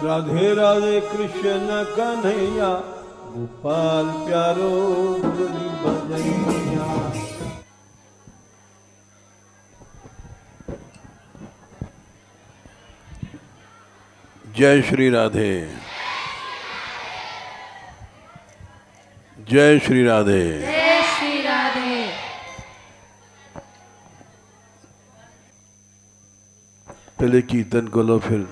राधे राधे कृष्ण कन्हैया गोपाल प्यारो मुरली बजैया। जय श्री राधे, जय श्री राधे, जय श्री राधे। पहले कीर्तन को लो, फिर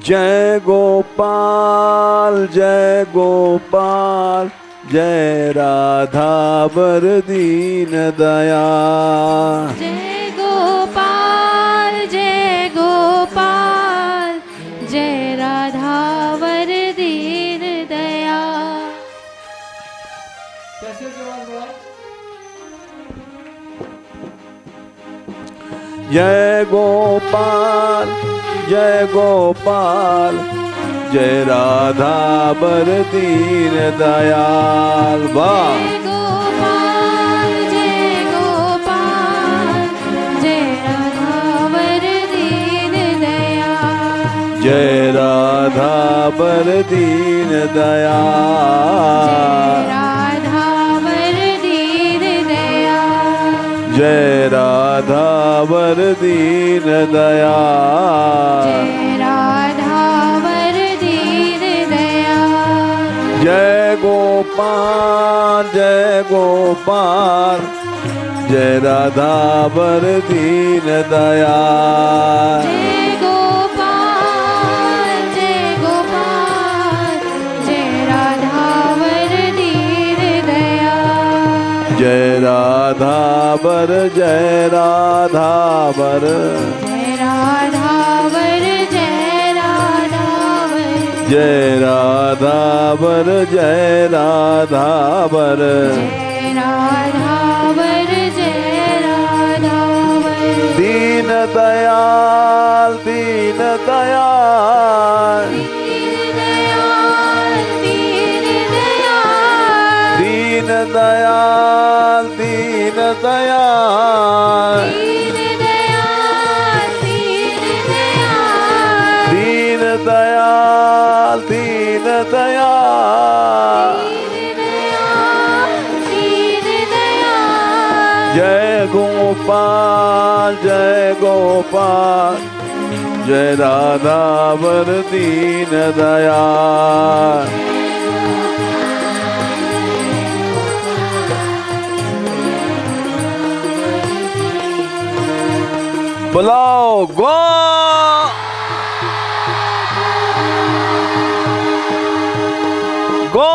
जय गोपाल जय गोपाल जय राधा वर दीन दया। जय गोपाल जय गोपाल जय राधा वर दीन दया। कैसे जय गोपाल जय गोपाल जय राधा वर दीन दयाल। वाह। जय गोपाल जय गोपाल जय राधा वर दीन दया। जय राधा वर दीन दया। जय राधा वर दीन दया। जय राधा वर दीन दया। जय राधा वर दीन दया। जय गोपाल जय गोपाल जय राधा वर दीन दया। जय गोपाल जय गोपाल जय राधा वर दीन दया। जय राधा वर जय राधा वर जय राधा वर जय राधा वर जय राधा वर जय राधा वर जय राधा वर जय राधा वर। दीन दयाल दीन दयाल दीन दयाल दीन दयाल दीन दयाल दीन दयाल दीन दयाल दीन दयाल दीन दयाल दीन दयाल। दीन दयाल दीन दयाल। जय गोपाल जय गोपाल जय राधा वर दीन दयाल। बुलाओ गो गो।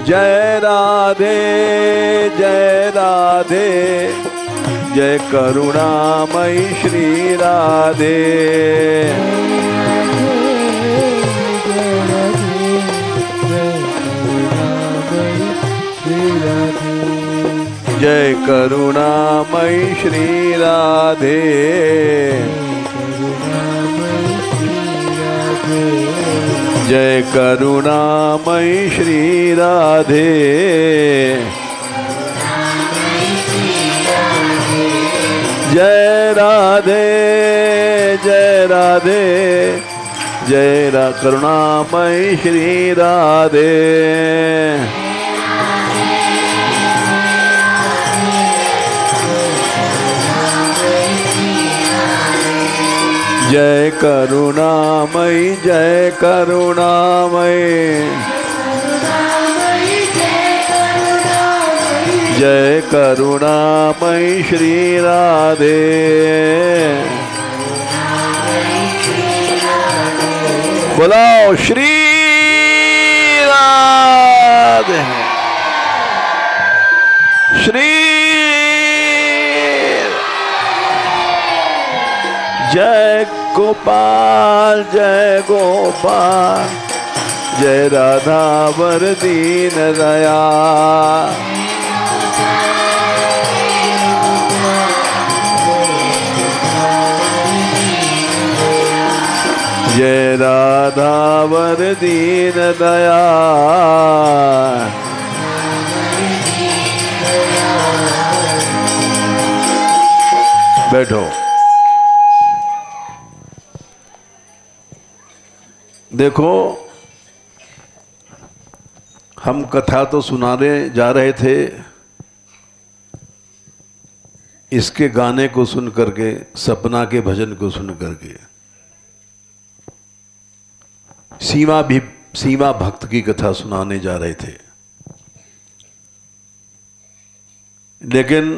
जय राधे जय राधे जय करुणामयी श्री राधे। जय करुणामयी श्री राधे। जय करुणामयी श्री राधे। जय राधे जय राधे जय करुणामयी श्री राधे। जय करुणामयी जय करुणामयी जय करुणामयी श्री राधे। बुलाओ श्री राधे श्री। जय गोपाल जय गोपाल जय राधा वर दीन दया। जय राधावर दीन दयाल। बैठो। देखो, हम कथा तो सुनाने जा रहे थे, इसके गाने को सुन करके, सपना के भजन को सुन करके। सीमा भक्त की कथा सुनाने जा रहे थे, लेकिन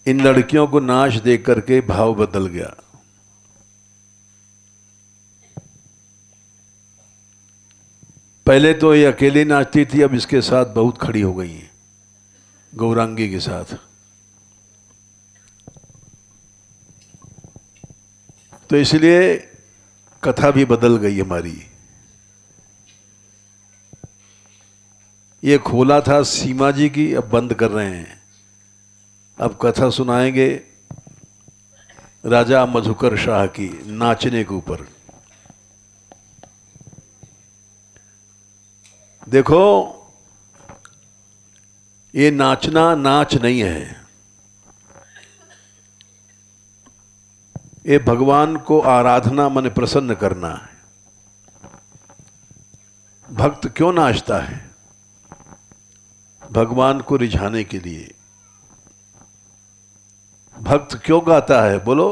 इन लड़कियों को नाच देख करके भाव बदल गया। पहले तो ये अकेली नाचती थी, अब इसके साथ बहुत खड़ी हो गई है, गौरांगी के साथ। तो इसलिए कथा भी बदल गई हमारी। ये खोला था सीमा जी की, अब बंद कर रहे हैं। अब कथा सुनाएंगे राजा मधुकर शाह की, नाचने के ऊपर। देखो, ये नाचना नाच नहीं है, ये भगवान को आराधना मन प्रसन्न करना है। भक्त क्यों नाचता है? भगवान को रिझाने के लिए। भक्त क्यों गाता है? बोलो।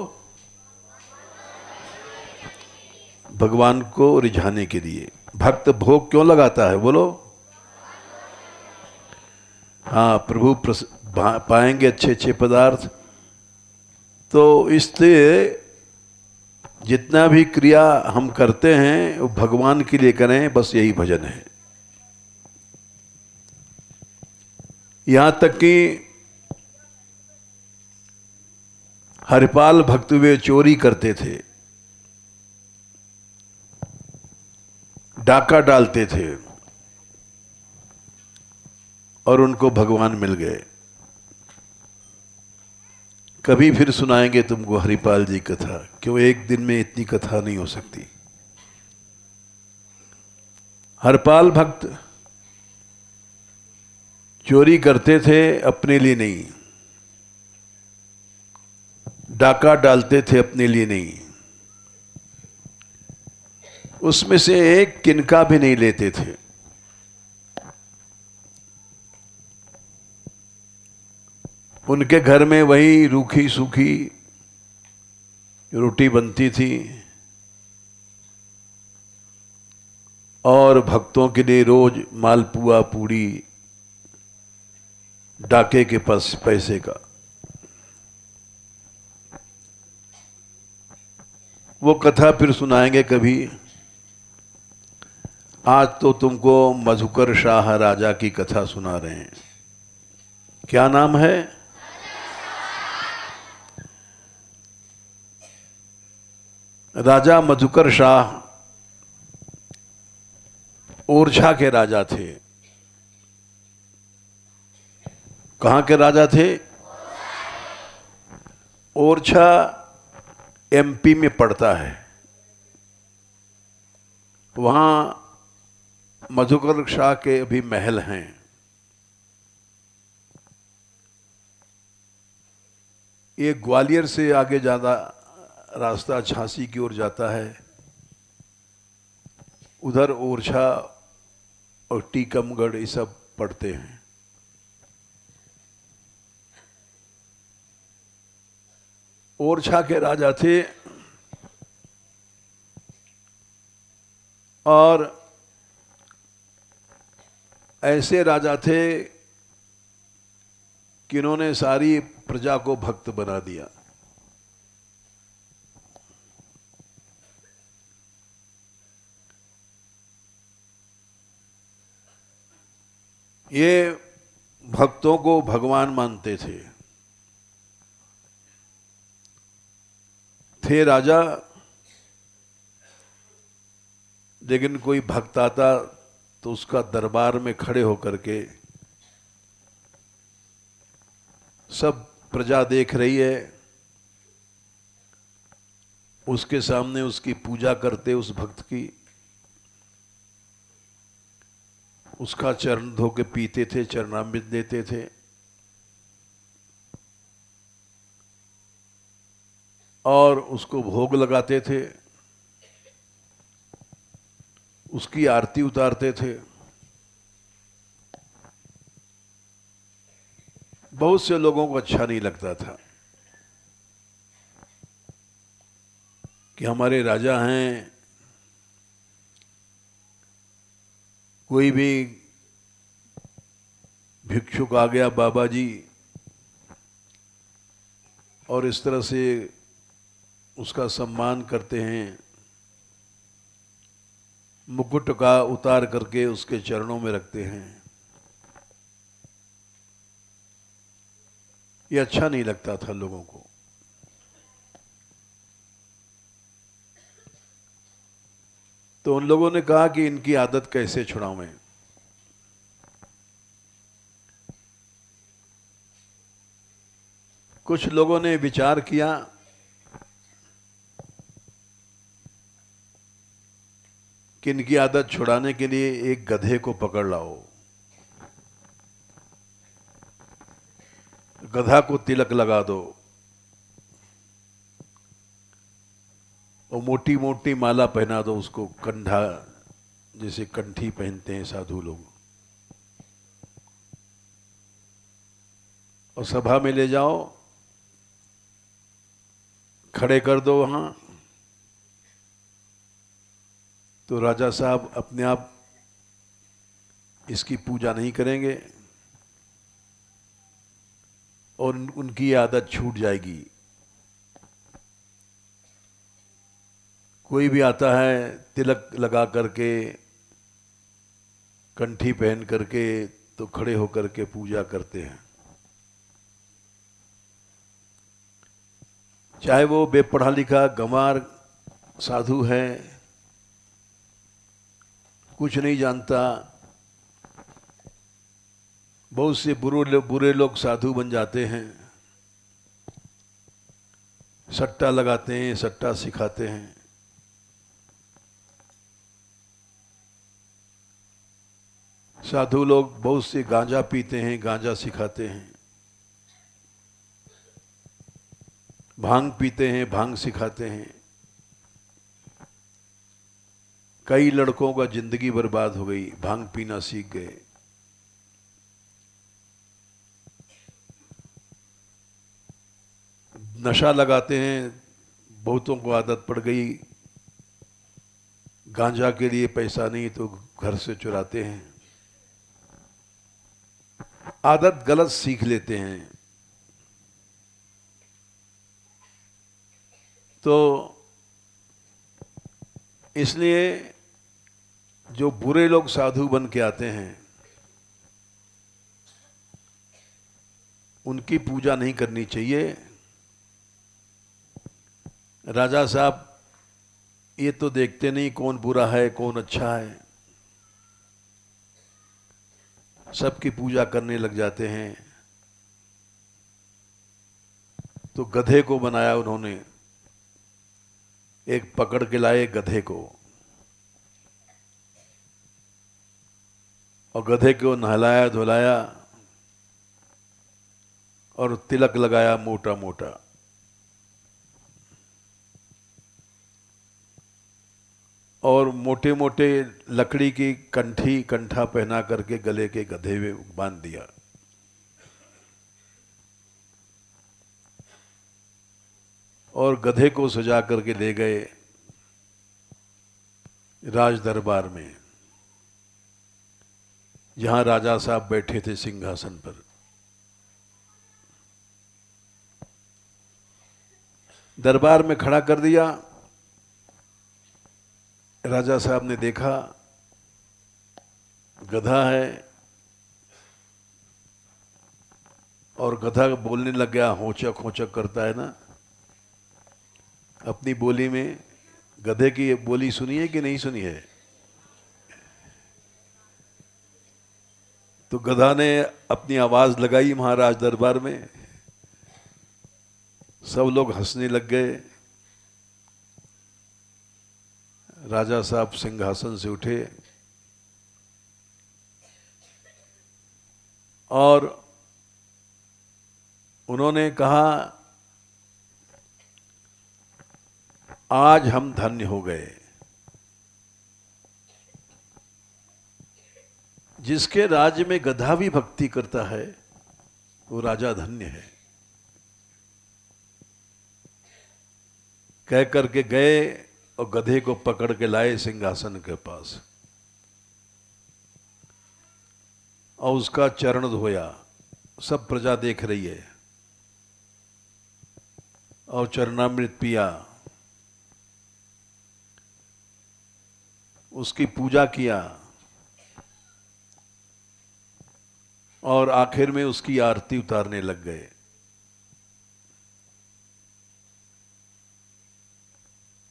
भगवान को रिझाने के लिए। भक्त भोग क्यों लगाता है? बोलो। हाँ, प्रभु पाएंगे अच्छे अच्छे पदार्थ। तो इसलिए जितना भी क्रिया हम करते हैं वो भगवान के लिए करें, बस यही भजन है। यहां तक कि हरिपाल भक्त वे चोरी करते थे, डाका डालते थे, और उनको भगवान मिल गए। कभी फिर सुनाएंगे तुमको हरिपाल जी कथा, क्यों एक दिन में इतनी कथा नहीं हो सकती। हरिपाल भक्त चोरी करते थे, अपने लिए नहीं। डाका डालते थे, अपने लिए नहीं। उसमें से एक किनका भी नहीं लेते थे। उनके घर में वही रूखी सूखी रोटी बनती थी, और भक्तों के लिए रोज मालपुआ पूड़ी, डाके के पास पैसे का। वो कथा फिर सुनाएंगे कभी। आज तो तुमको मधुकर शाह राजा की कथा सुना रहे हैं। क्या नाम है? राजा मधुकर शाह ओरछा के राजा थे। कहाँ के राजा थे? ओरछा एमपी में पड़ता है। वहाँ मधुकर शाह के अभी महल हैं। ये ग्वालियर से आगे ज़्यादा रास्ता झांसी की ओर जाता है। उधर ओरछा और टीकमगढ़ ये सब पड़ते हैं। ओरछा के राजा थे, और ऐसे राजा थे कि इन्होंने सारी प्रजा को भक्त बना दिया। ये भक्तों को भगवान मानते थे राजा। लेकिन कोई भक्त आता तो उसका दरबार में खड़े होकर के, सब प्रजा देख रही है, उसके सामने उसकी पूजा करते उस भक्त की, उसका चरण धो के पीते थे, चरणामृत देते थे। और उसको भोग लगाते थे, उसकी आरती उतारते थे। बहुत से लोगों को अच्छा नहीं लगता था कि हमारे राजा हैं, कोई भी भिक्षुक आ गया बाबा जी और इस तरह से उसका सम्मान करते हैं, मुकुट का उतार करके उसके चरणों में रखते हैं। ये अच्छा नहीं लगता था लोगों को। तो उन लोगों ने कहा कि इनकी आदत कैसे छुड़ाऊं। कुछ लोगों ने विचार किया कि इनकी आदत छुड़ाने के लिए एक गधे को पकड़ लाओ, गधा को तिलक लगा दो और मोटी मोटी माला पहना दो उसको, कंधा जैसे कंठी पहनते हैं साधु लोग, और सभा में ले जाओ, खड़े कर दो वहां। तो राजा साहब अपने आप इसकी पूजा नहीं करेंगे और उनकी आदत छूट जाएगी। कोई भी आता है तिलक लगा करके, कंठी पहन करके, तो खड़े होकर के पूजा करते हैं, चाहे वो बेपढ़ा लिखा गंवार साधु है, कुछ नहीं जानता। बहुत से बुरे लोग साधु बन जाते हैं, सट्टा लगाते हैं, सट्टा सिखाते हैं। साधु लोग बहुत से गांजा पीते हैं, गांजा सिखाते हैं। भांग पीते हैं, भांग सिखाते हैं। कई लड़कों का जिंदगी बर्बाद हो गई, भांग पीना सीख गए। नशा लगाते हैं, बहुतों को आदत पड़ गई, गांजा के लिए पैसा नहीं तो घर से चुराते हैं। आदत गलत सीख लेते हैं। तो इसलिए जो बुरे लोग साधु बन के आते हैं उनकी पूजा नहीं करनी चाहिए। राजा साहब ये तो देखते नहीं कौन बुरा है कौन अच्छा है, सबकी पूजा करने लग जाते हैं। तो गधे को बनाया उन्होंने, एक पकड़ के लाए गधे को और गधे को नहलाया धुलाया और तिलक लगाया मोटा मोटा। और मोटे मोटे लकड़ी की कंठा पहना करके गले के गधे में बांध दिया। और गधे को सजा करके ले गए राज दरबार में, जहां राजा साहब बैठे थे सिंहासन पर। दरबार में खड़ा कर दिया। राजा साहब ने देखा गधा है और गधा बोलने लग गया, होचक होचक करता है ना अपनी बोली में। गधे की बोली सुनी है कि नहीं सुनी है? तो गधा ने अपनी आवाज लगाई महाराज दरबार में, सब लोग हंसने लग गए। राजा साहब सिंहासन से उठे और उन्होंने कहा, आज हम धन्य हो गए। जिसके राज्य में गधा भी भक्ति करता है वो राजा धन्य है। कह करके गए और गधे को पकड़ के लाए सिंहासन के पास और उसका चरण धोया। सब प्रजा देख रही है और चरणामृत पिया, उसकी पूजा किया और आखिर में उसकी आरती उतारने लग गए।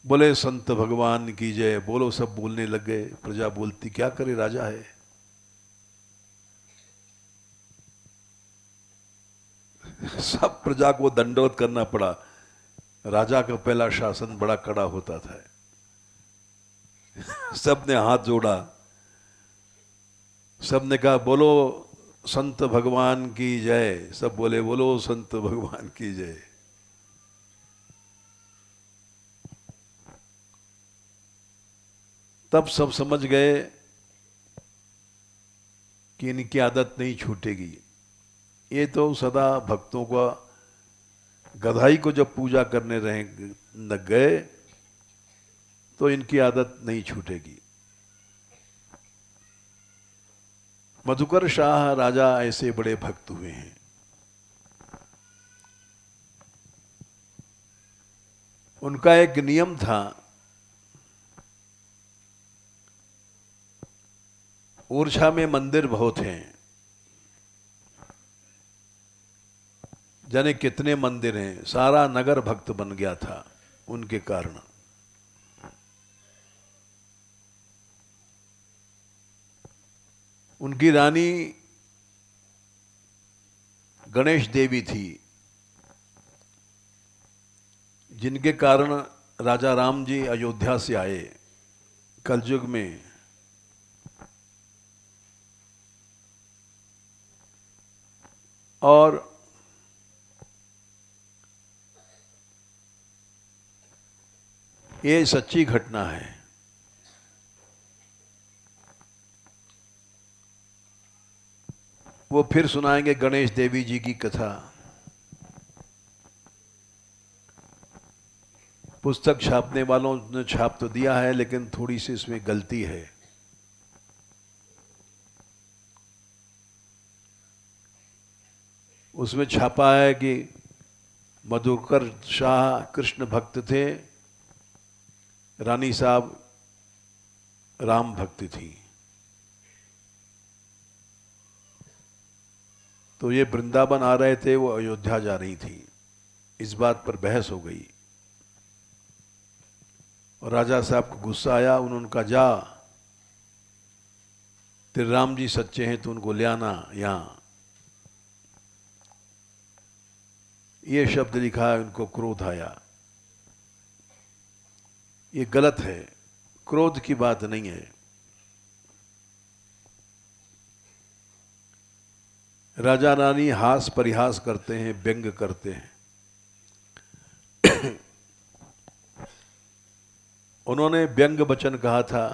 बोले संत भगवान की जय बोलो, सब बोलने लग गए। प्रजा बोलती क्या करे, राजा है। सब प्रजा को दंडवत करना पड़ा। राजा का पहला शासन बड़ा कड़ा होता था। सबने हाथ जोड़ा, सबने कहा बोलो संत भगवान की जय। सब बोले बोलो संत भगवान की जय। तब सब समझ गए कि इनकी आदत नहीं छूटेगी। ये तो सदा भक्तों का, गधाई को जब पूजा करने रहे न गए तो इनकी आदत नहीं छूटेगी। मधुकर शाह राजा ऐसे बड़े भक्त हुए हैं। उनका एक नियम था, ओरछा में मंदिर बहुत हैं, जाने कितने मंदिर हैं, सारा नगर भक्त बन गया था उनके कारण। उनकी रानी गणेश देवी थी, जिनके कारण राजा राम जी अयोध्या से आए कलयुग में। और ये सच्ची घटना है। वो फिर सुनाएंगे गणेश देवी जी की कथा। पुस्तक छापने वालों ने छाप तो दिया है, लेकिन थोड़ी सी इसमें गलती है। उसमें छापा है कि मधुकर शाह कृष्ण भक्त थे, रानी साहब राम भक्त थी। तो ये वृंदावन आ रहे थे, वो अयोध्या जा रही थी। इस बात पर बहस हो गई और राजा साहब को गुस्सा आया। उन्होंने कहा जा, तेरे राम जी सच्चे हैं तो उनको ले आना यहां। ये शब्द लिखा है, उनको क्रोध आया। ये गलत है, क्रोध की बात नहीं है। राजा रानी हास परिहास करते हैं, व्यंग करते हैं। उन्होंने व्यंग वचन कहा था,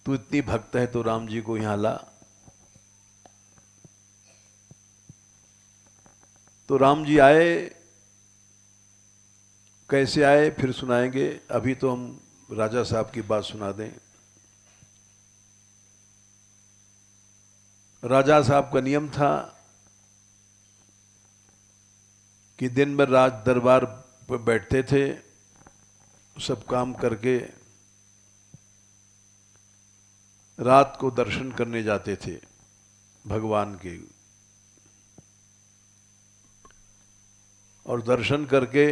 तू इतनी भक्त है तो राम जी को यहां ला। तो राम जी आए। कैसे आए फिर सुनाएंगे, अभी तो हम राजा साहब की बात सुना दें। राजा साहब का नियम था कि दिन भर राज दरबार पर बैठते थे, सब काम करके रात को दर्शन करने जाते थे भगवान के। और दर्शन करके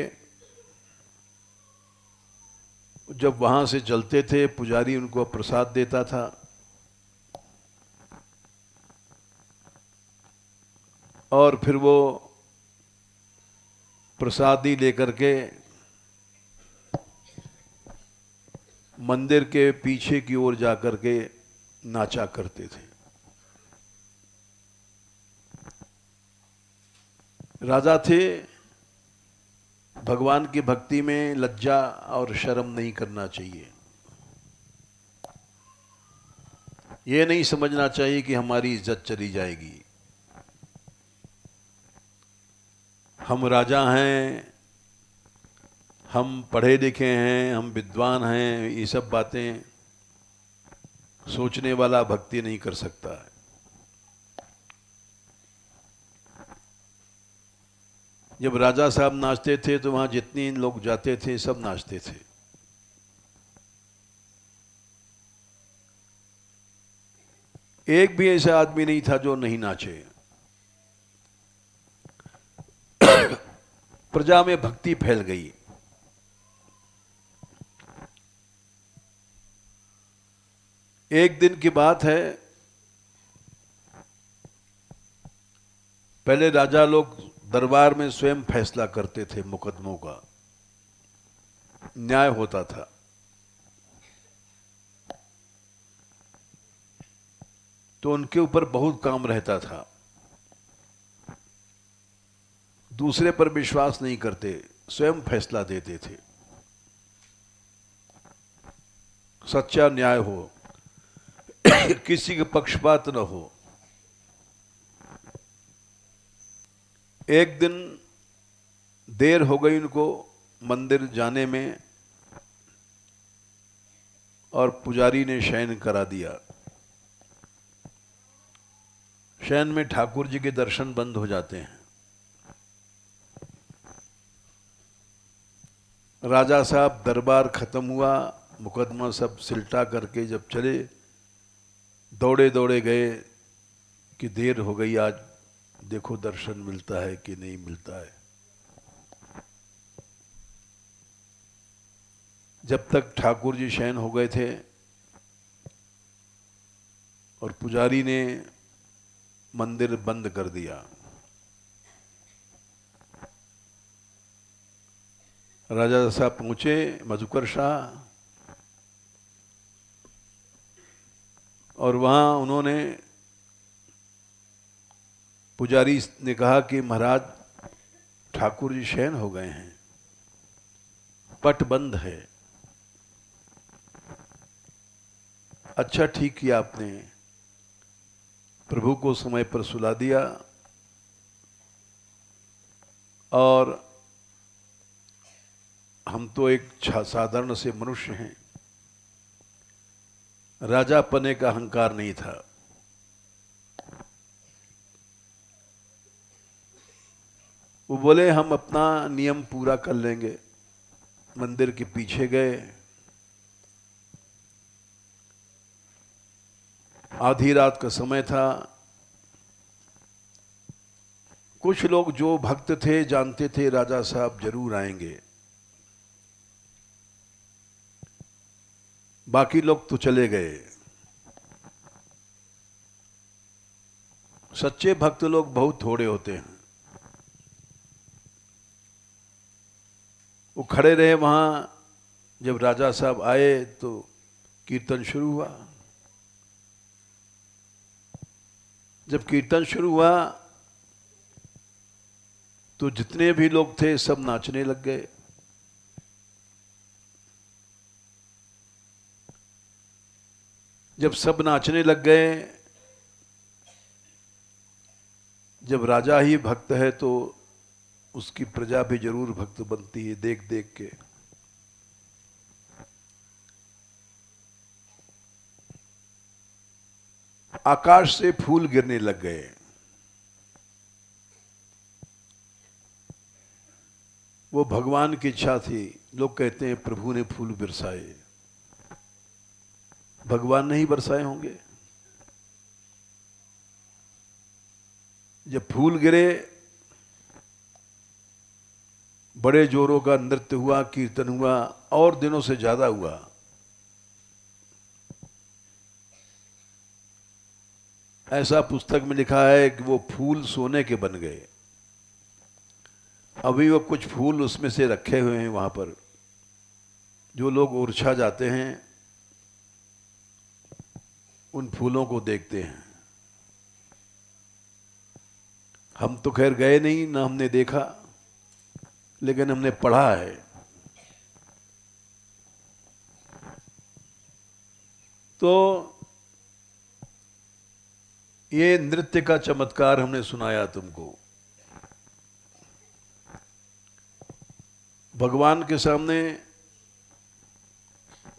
जब वहां से चलते थे, पुजारी उनको प्रसाद देता था। और फिर वो प्रसादी लेकर के मंदिर के पीछे की ओर जाकर के नाचा करते थे। राजा थे, भगवान की भक्ति में लज्जा और शर्म नहीं करना चाहिए। ये नहीं समझना चाहिए कि हमारी इज्जत चली जाएगी। हम राजा हैं, हम पढ़े लिखे हैं, हम विद्वान हैं, ये सब बातें सोचने वाला भक्ति नहीं कर सकता है। जब राजा साहब नाचते थे तो वहां जितने लोग जाते थे सब नाचते थे। एक भी ऐसा आदमी नहीं था जो नहीं नाचे। प्रजा में भक्ति फैल गई। एक दिन की बात है, पहले राजा लोग दरबार में स्वयं फैसला करते थे, मुकदमों का न्याय होता था। तो उनके ऊपर बहुत काम रहता था, दूसरे पर विश्वास नहीं करते, स्वयं फैसला देते थे, सच्चा न्याय हो, किसी के पक्षपात न हो। एक दिन देर हो गई उनको मंदिर जाने में और पुजारी ने शयन करा दिया। शयन में ठाकुर जी के दर्शन बंद हो जाते हैं। राजा साहब दरबार खत्म हुआ, मुकदमा सब सिलटा करके जब चले, दौड़े दौड़े गए कि देर हो गई, आज देखो दर्शन मिलता है कि नहीं मिलता है। जब तक ठाकुर जी शयन हो गए थे और पुजारी ने मंदिर बंद कर दिया। राजा साहब पहुंचे, मधुकर शाह, और वहां उन्होंने, पुजारी ने कहा कि महाराज ठाकुर जी शयन हो गए हैं, पट बंद है। अच्छा ठीक किया आपने, प्रभु को समय पर सुला दिया। और हम तो एक साधारण से मनुष्य हैं, राजा पने का अहंकार नहीं था। वो बोले हम अपना नियम पूरा कर लेंगे। मंदिर के पीछे गए, आधी रात का समय था। कुछ लोग जो भक्त थे जानते थे राजा साहब जरूर आएंगे, बाकी लोग तो चले गए। सच्चे भक्त लोग बहुत थोड़े होते हैं। वो खड़े रहे वहां। जब राजा साहब आए तो कीर्तन शुरू हुआ। जब कीर्तन शुरू हुआ तो जितने भी लोग थे सब नाचने लग गए। जब सब नाचने लग गए, जब राजा ही भक्त है तो उसकी प्रजा भी जरूर भक्त बनती है, देख देख के। आकाश से फूल गिरने लग गए। वो भगवान की इच्छा थी। लोग कहते हैं प्रभु ने फूल बरसाए, भगवान नहीं बरसाए होंगे। जब फूल गिरे, बड़े जोरों का नृत्य हुआ, कीर्तन हुआ, और दिनों से ज्यादा हुआ। ऐसा पुस्तक में लिखा है कि वो फूल सोने के बन गए। अभी वो कुछ फूल उसमें से रखे हुए हैं वहां पर। जो लोग ओरछा जाते हैं उन फूलों को देखते हैं। हम तो खैर गए नहीं, ना हमने देखा, लेकिन हमने पढ़ा है। तो ये नृत्य का चमत्कार हमने सुनाया तुमको। भगवान के सामने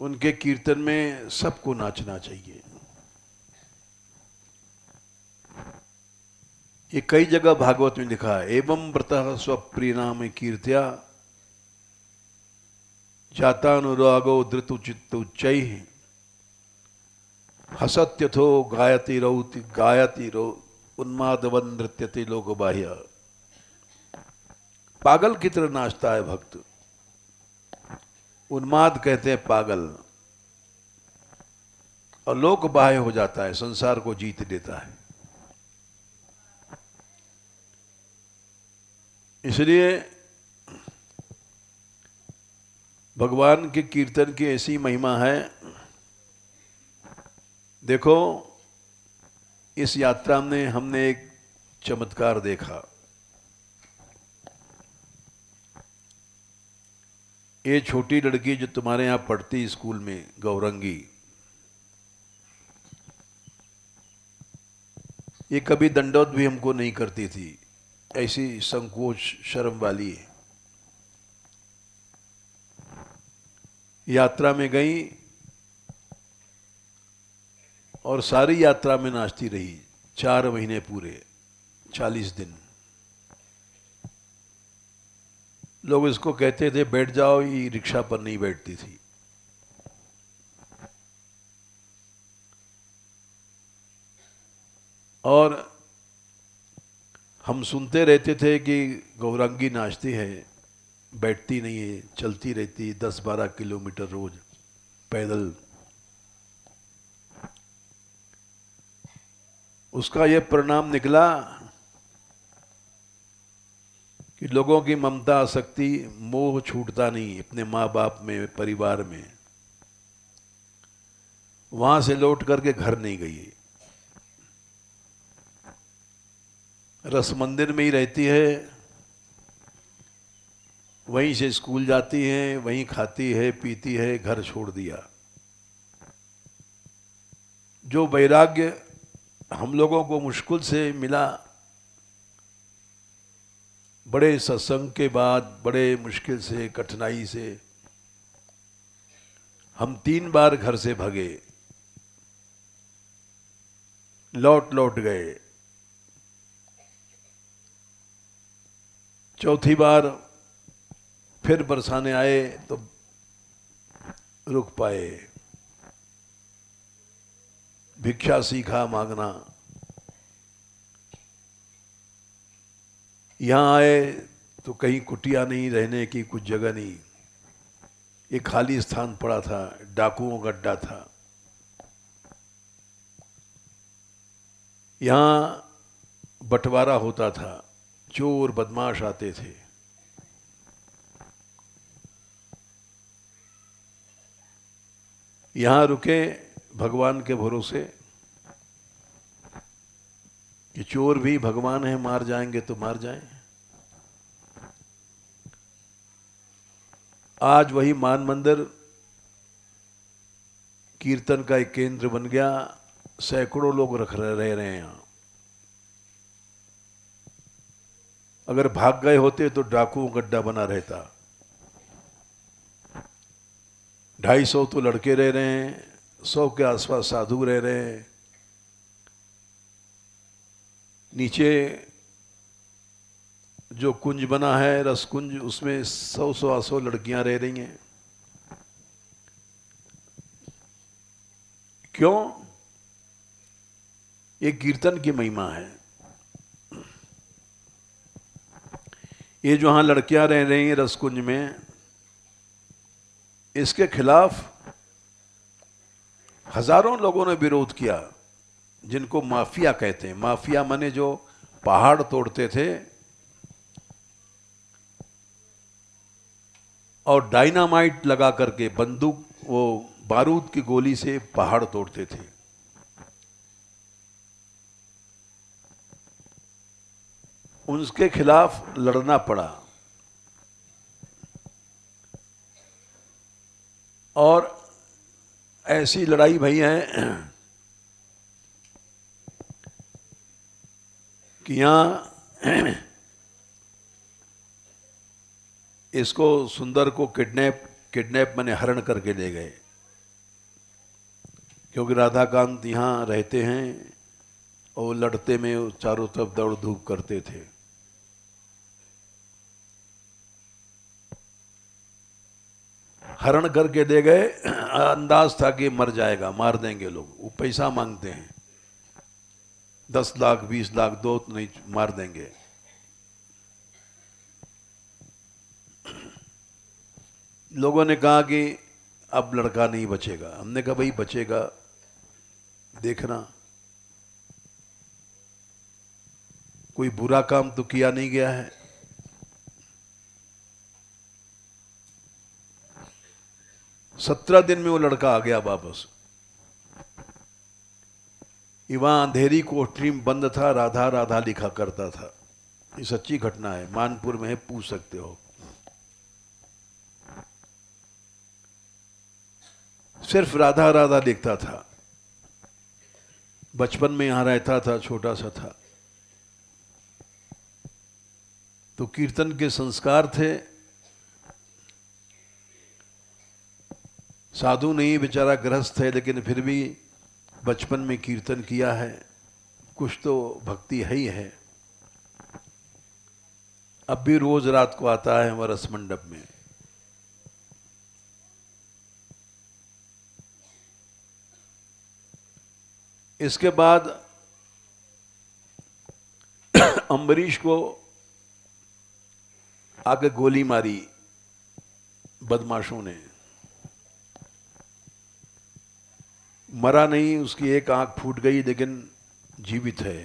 उनके कीर्तन में सबको नाचना चाहिए। ये कई जगह भागवत में लिखा है, एवं व्रतः स्वप्रिय नाम कीर्त्या जातानुरागो धृतुचित्तुच्चैः हसत्यथो गायति रो उन्मादवन नृत्यते लोक बाह्य। पागल की तरह नाचता है भक्त। उन्माद कहते हैं पागल, और लोक बाह्य हो जाता है, संसार को जीत लेता है। इसलिए भगवान के कीर्तन की ऐसी महिमा है। देखो, इस यात्रा में हमने एक चमत्कार देखा। ये छोटी लड़की जो तुम्हारे यहाँ पढ़ती स्कूल में, गौरंगी, ये कभी दंडौत भी हमको नहीं करती थी, ऐसी संकोच शर्म वाली है। यात्रा में गई और सारी यात्रा में नाचती रही, 4 महीने पूरे, 40 दिन। लोग इसको कहते थे बैठ जाओ, ये रिक्शा पर नहीं बैठती थी। और हम सुनते रहते थे कि गौरांगी नाचती है, बैठती नहीं है, चलती रहती 10-12 किलोमीटर रोज पैदल। उसका यह परिणाम निकला कि लोगों की ममता, आसक्ति, मोह छूटता नहीं अपने माँ बाप में, परिवार में। वहां से लौट करके घर नहीं गई, रस मंदिर में ही रहती है, वहीं से स्कूल जाती है, वहीं खाती है, पीती है, घर छोड़ दिया। जो वैराग्य हम लोगों को मुश्किल से मिला, बड़े सत्संग के बाद, बड़े मुश्किल से, कठिनाई से हम 3 बार घर से भगे, लौट गए। चौथी बार फिर बरसाने आए तो रुक पाए। भिक्षा सीखा मांगना। यहाँ आए तो कहीं कुटिया नहीं, रहने की कुछ जगह नहीं, एक खाली स्थान पड़ा था, डाकुओं का अड्डा था। यहाँ बंटवारा होता था, चोर बदमाश आते थे। यहाँ रुके भगवान के भरोसे कि चोर भी भगवान है, मार जाएंगे तो मार जाएं। आज वही मान मंदिर कीर्तन का एक केंद्र बन गया। सैकड़ों लोग रह रहे हैं यहाँ। अगर भाग गए होते तो डाकुओं का अड्डा बना रहता। 250 तो लड़के रह रहे हैं, 100 के आसपास साधु रह रहे हैं। नीचे जो कुंज बना है, रस कुंज, उसमें 100 लड़कियां रह रही हैं। क्यों? ये कीर्तन की महिमा है। ये जो यहाँ लड़कियां रह रही हैं रस कुंज में, इसके खिलाफ हजारों लोगों ने विरोध किया, जिनको माफिया कहते हैं। माफिया माने जो पहाड़ तोड़ते थे और डायनामाइट लगा करके, बंदूक, वो बारूद की गोली से पहाड़ तोड़ते थे। उनके खिलाफ लड़ना पड़ा। और ऐसी लड़ाई भई है कि यहाँ इसको सुंदर को किडनैप माने हरण करके ले गए, क्योंकि राधाकांत यहाँ रहते हैं और लड़ते में चारों तरफ दौड़ धूप करते थे। हरण करके ले गए, अंदाज था कि मर जाएगा, मार देंगे लोग। वो पैसा मांगते हैं, 10 लाख 20 लाख दो तो नहीं, मार देंगे। लोगों ने कहा कि अब लड़का नहीं बचेगा। हमने कहा भाई बचेगा, देखना, कोई बुरा काम तो किया नहीं गया है। सत्रह दिन में वो लड़का आ गया वापस। वहां अंधेरी कोठरी में बंद था, राधा राधा लिखा करता था। ये सच्ची घटना है, मानपुर में है, पूछ सकते हो। सिर्फ राधा राधा लिखता था। बचपन में यहां रहता था, छोटा सा था, तो कीर्तन के संस्कार थे। साधु नहीं, बेचारा गृहस्थ है, लेकिन फिर भी बचपन में कीर्तन किया है, कुछ तो भक्ति है ही है। अब भी रोज रात को आता है हमारा रस मंडप में। इसके बाद अम्बरीश को आके गोली मारी बदमाशों ने। मरा नहीं, उसकी एक आंख फूट गई, लेकिन जीवित है।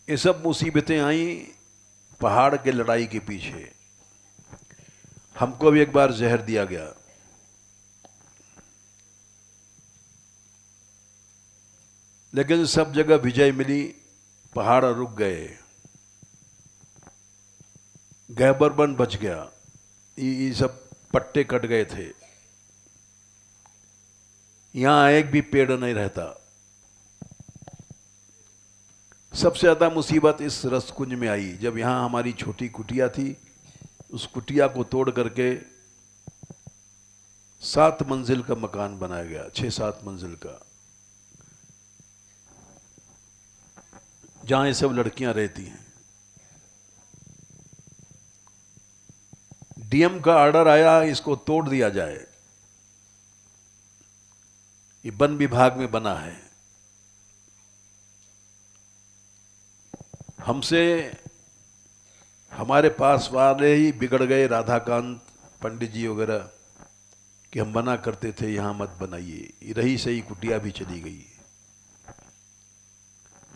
ये सब मुसीबतें आई पहाड़ के लड़ाई के पीछे। हमको भी एक बार जहर दिया गया। लेकिन सब जगह विजय मिली, पहाड़ रुक गए, गैबरबन बच गया, ये सब पट्टे कट गए थे। यहां एक भी पेड़ नहीं रहता। सबसे ज्यादा मुसीबत इस रसकुंज में आई, जब यहां हमारी छोटी कुटिया थी। उस कुटिया को तोड़ करके 7 मंजिल का मकान बनाया गया, 6-7 मंजिल का, जहां ये सब लड़कियां रहती हैं। डीएम का ऑर्डर आया, इसको तोड़ दिया जाए। ये वन विभाग में बना है। हमसे हमारे पास वाले ही बिगड़ गए, राधाकांत पंडित जी वगैरह, कि हम मना करते थे यहां मत बनाइए। रही सही कुटिया भी चली गई।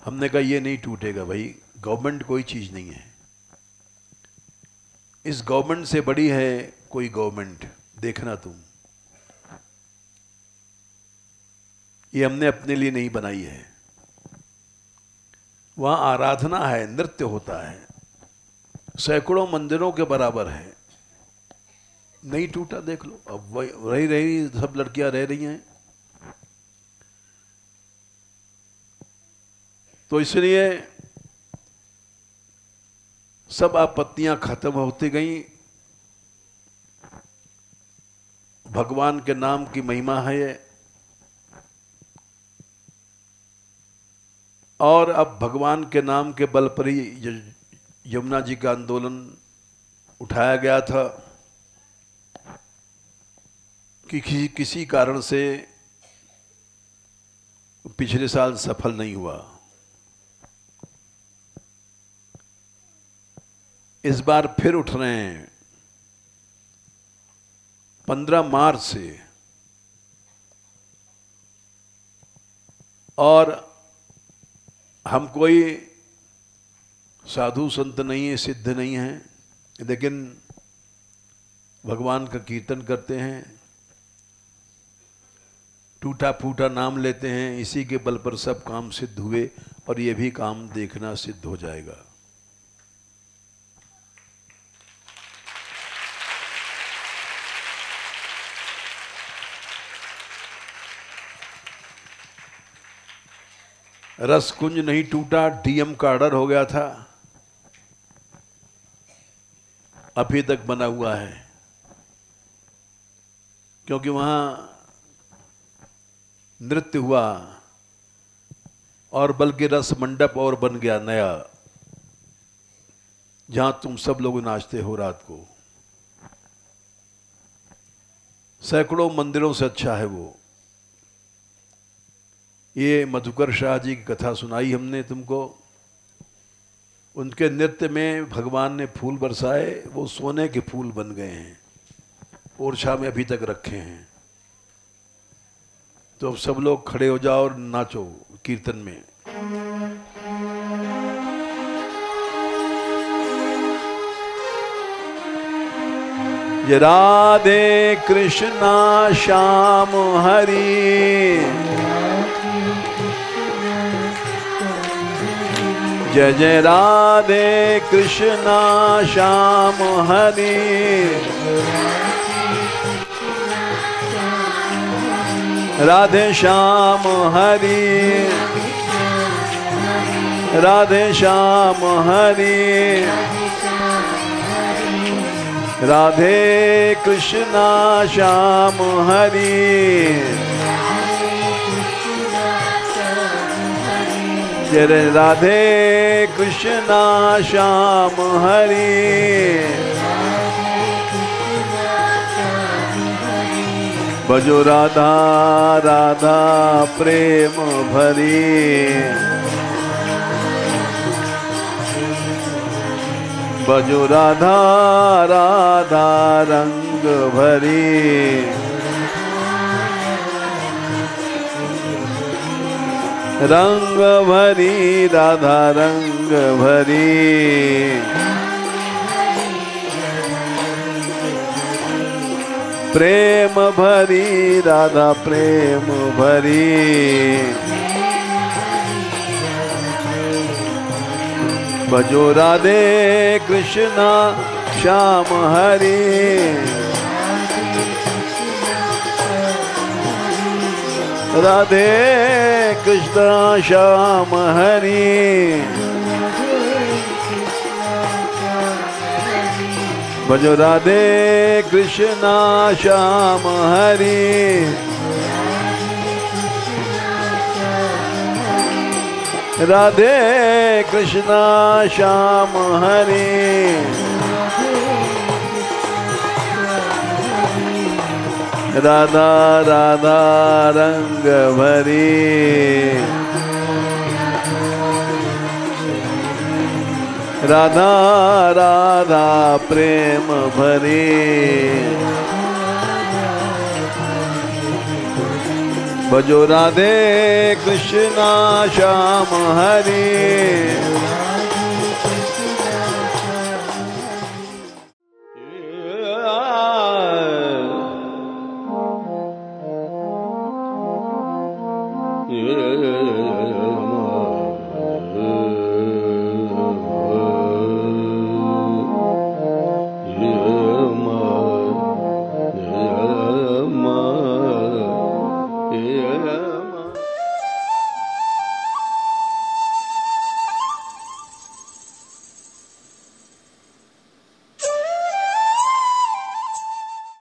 हमने कहा ये नहीं टूटेगा भाई, गवर्नमेंट कोई चीज नहीं है। इस गवर्नमेंट से बड़ी है कोई गवर्नमेंट, देखना तुम। ये हमने अपने लिए नहीं बनाई है। वहां आराधना है, नृत्य होता है, सैकड़ों मंदिरों के बराबर है। नहीं टूटा, देख लो। अब रही सब लड़कियां रह रही हैं। तो इसलिए सब आपत्तियां खत्म होती गई। भगवान के नाम की महिमा है ये। और अब भगवान के नाम के बल पर ही यमुना जी का आंदोलन उठाया गया था कि किसी कारण से पिछले साल सफल नहीं हुआ। इस बार फिर उठ रहे हैं 15 मार्च से। और हम कोई साधु संत नहीं है, सिद्ध नहीं है, लेकिन भगवान का कीर्तन करते हैं, टूटा फूटा नाम लेते हैं। इसी के बल पर सब काम सिद्ध हुए। और ये भी काम देखना सिद्ध हो जाएगा। रस कुंज नहीं टूटा, डीएम का ऑर्डर हो गया था, अभी तक बना हुआ है, क्योंकि वहां नृत्य हुआ और बल्कि रस मंडप और बन गया नया, जहां तुम सब लोग नाचते हो रात को। सैकड़ों मंदिरों से अच्छा है वो। ये मधुकर शाह जी की कथा सुनाई हमने तुमको। उनके नृत्य में भगवान ने फूल बरसाए, वो सोने के फूल बन गए हैं, ओरछा में अभी तक रखे हैं। तो अब सब लोग खड़े हो जाओ और नाचो कीर्तन में। ये राधे कृष्णा श्याम हरि, जय जय राधे कृष्णा श्याम हरि, राधे श्याम हरि, राधे श्याम हरि, राधे कृष्णा श्याम हरि, जय राधे कृष्णा श्याम हरि, भजो राधा राधा प्रेम भरी, भजो राधा राधा रंग भरी, रंग भरी राधा रंग भरी, प्रेम भरी राधा प्रेम भरी, भजो राधे कृष्णा श्याम हरि, राधे कृष्णा श्याम हरि, भजो राधे कृष्णा श्याम हरि, राधे कृष्णा श्याम हरि, राधा राधा रंग भरी, राधा राधा प्रेम भरी, भजो राधे कृष्णा श्याम हरि,